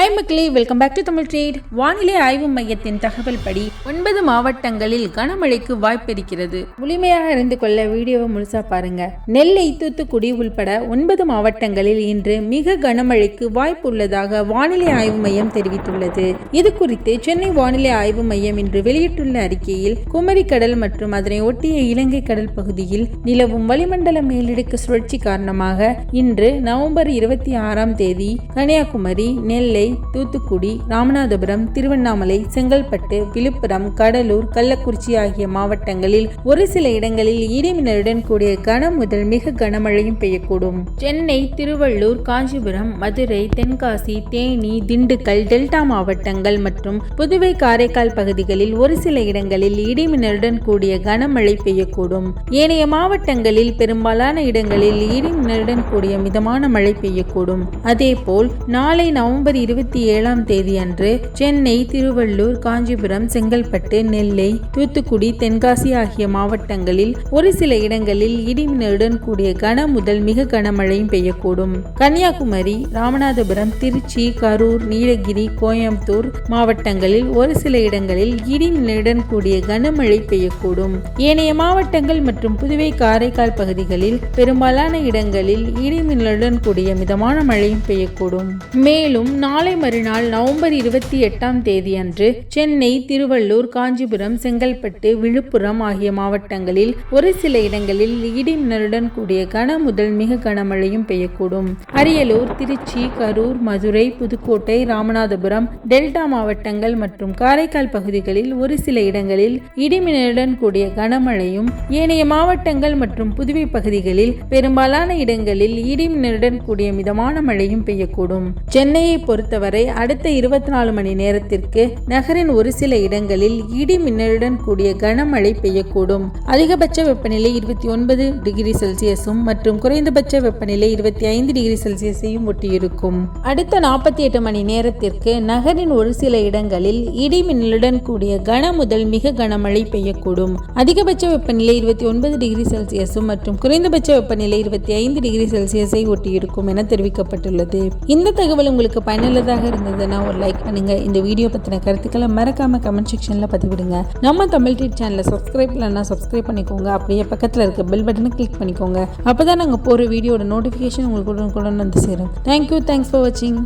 Hi மக்களே, welcome back to Tamil trade. வானிலை ஆய்வு மையத்தின் தகவல் படி 9 மாவட்டங்களில் கனமழைக்கு வாய்ப்பிருக்கிறது. முழுமையாக அறிந்து கொள்ள வீடியோவை முழுசா பாருங்க. நெல்லை, தூத்துக்குடி உள்பட 9 மாவட்டங்களில் இன்று மிக கனமழைக்கு வாய்ப்பு உள்ளதாக வானிலை ஆய்வு மையம் தெரிவித்துள்ளது. இது குறித்து சென்னை வானிலை ஆய்வு மையம் இன்று வெளியிட்டுள்ள அறிக்கையில், குமரி கடல் மற்றும் அதனை ஒட்டிய இலங்கை கடல் பகுதியில் நிலவும் வளிமண்டல மேலடுக்கு சுழற்சி காரணமாக இன்று நவம்பர் 26ஆம் தேதி கன்னியாகுமரி, நெல்லை, தூத்துக்குடி, ராமநாதபுரம், திருவண்ணாமலை, செங்கல்பட்டு, விழுப்புரம், கடலூர், கள்ளக்குறிச்சி ஆகிய மாவட்டங்களில் ஒரு சில இடங்களில் இடிமின்னலுடன் கூடிய கன முதல் மிக கனமழையும் பெய்யக்கூடும். சென்னை, திருவள்ளூர், காஞ்சிபுரம், மதுரை, தென்காசி, தேனி, திண்டுக்கல், டெல்டா மாவட்டங்கள் மற்றும் புதுவை, காரைக்கால் பகுதிகளில் ஒரு சில இடங்களில் இடிமின்னலுடன் கூடிய கனமழை பெய்யக்கூடும். ஏனைய மாவட்டங்களில் பெரும்பாலான இடங்களில் இடிமின்னலுடன் கூடிய மிதமான மழை பெய்யக்கூடும். அதேபோல் நாளை நவம்பர் 27ஆம் தேதி அன்று சென்னை, திருவள்ளூர், காஞ்சிபுரம், செங்கல்பட்டு, நெல்லை, தூத்துக்குடி, தென்காசி ஆகிய மாவட்டங்களில் ஒரு சில இடங்களில் இடிமின்னலுடன் கூடிய கன முதல் மிக கனமழையும் பெய்யக்கூடும். கன்னியாகுமரி, ராமநாதபுரம், திருச்சி, கரூர், நீலகிரி, கோயம்புத்தூர் மாவட்டங்களில் ஒரு சில இடங்களில் இடிமின்னலுடன் கூடிய கனமழை பெய்யக்கூடும். ஏனைய மாவட்டங்கள் மற்றும் புதுவை, காரைக்கால் பகுதிகளில் பெரும்பாலான இடங்களில் இடிமின்னலுடன் கூடிய மிதமான மழையும் பெய்யக்கூடும். மேலும் நாளை மறுநாள் நவம்பர் 28ஆம் தேதி அன்று சென்னை, திருவள்ளூர், காஞ்சிபுரம், செங்கல்பட்டு, விழுப்புரம் ஆகிய மாவட்டங்களில் ஒரு சில இடங்களில் இடிமின்னலுடன் கூடிய கன முதல் மிக கனமழையும் பெய்யக்கூடும். அரியலூர், திருச்சி, கரூர், மதுரை, புதுக்கோட்டை, ராமநாதபுரம், டெல்டா மாவட்டங்கள் மற்றும் காரைக்கால் பகுதிகளில் ஒரு சில இடங்களில் இடிமின்னலுடன் கூடிய கனமழையும், ஏனைய மாவட்டங்கள் மற்றும் புதுவை பகுதிகளில் பெரும்பாலான இடங்களில் இடிமின்னலுடன் கூடிய மிதமான மழையும் பெய்யக்கூடும். சென்னையை பொறுத்தவரை அடுத்த 24 மணி நேரத்திற்கு நகரின் ஒரு சில இடங்களில் இடி மின்னலுடன் கூடிய கனமழை பெய்யக்கூடும். அதிகபட்ச வெப்பநிலை 29 டிகிரி செல்சியஸும் மற்றும் குறைந்தபட்ச வெப்பநிலை 25 டிகிரி செல்சியஸையும் ஒட்டியிருக்கும். அடுத்த 48 மணி நேரத்திற்கு நகரின் ஒரு சில இடங்களில் இடி மின்னலுடன் கூடிய கன முதல் மிக கனமழை பெய்யக்கூடும். அதிகபட்ச வெப்பநிலை 29 டிகிரி செல்சியஸும் மற்றும் குறைந்தபட்ச வெப்பநிலை 25 டிகிரி செல்சியஸை ஒட்டியிருக்கும் என தெரிவிக்கப்பட்டுள்ளது. இந்த தகவல் உங்களுக்கு பயனுள்ளதாக இருந்ததுன்னா ஒரு லைக் பண்ணுங்க. இந்த வீடியோ பத்தின கருத்துக்களை மறக்காம கமெண்ட் செக்ஷன்ல பதிவிடுங்க. நம்ம தமிழ் ட்ரேட் சேனலை சப்ஸ்கிரைப் பண்ணலன்னா சப்ஸ்கிரைப் பண்ணிக்கோங்க. அப்படியே பக்கத்துல இருக்க பெல் பட்டனை கிளிக் பண்ணிக்கோங்க. அப்பதான் நாங்க போற வீடியோட நோட்டிபிகேஷன் உங்களுக்கு உடனுக்குடன் வந்து சேரும். தேங்க்யூ. தேங்க்ஸ் ஃபார் வாட்சிங்.